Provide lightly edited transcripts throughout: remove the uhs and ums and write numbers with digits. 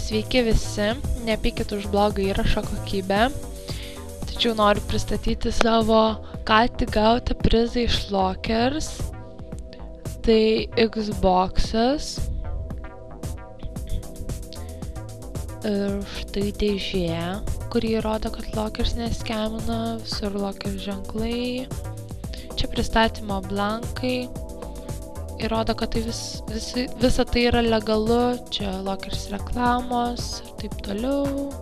Sveiki visi, nepykit už blogą įrašo kokybę, tačiau noriu pristatyti savo ką tik gautą prizą iš Lockers. Tai Xbox'as. Ir štai dėžė, kuri įrodo, kad Lockers neskemina, visur Lockers ženklai. Čia pristatymo blankai. Įrodo, kad tai visa tai yra legalu, čia Lockers reklamos ir taip toliau.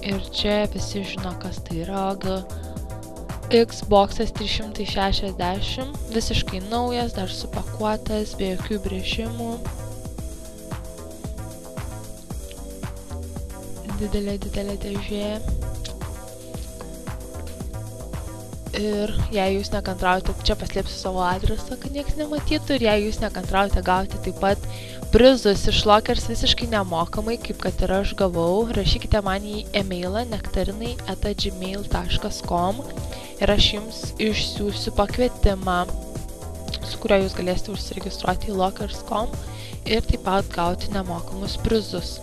Ir čia visi žino, kas tai yra. Xbox'as 360, visiškai naujas, dar supakuotas, be jokių brėžimų. Didelė dėžė. Ir jei jūs nekantraujate, čia paslėpsiu savo adresą, kad nieks nematytų, ir jei jūs nekantraujate gauti taip pat prizus iš Lockers visiškai nemokamai, kaip kad ir aš gavau, rašykite man į e-mailą nektarinai@gmail.com ir aš jums išsiųsiu pakvietimą, su kuriuo jūs galėsite užsiregistruoti į Lockers.com ir taip pat gauti nemokamus prizus,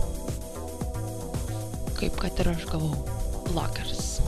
kaip kad ir aš gavau Lockers.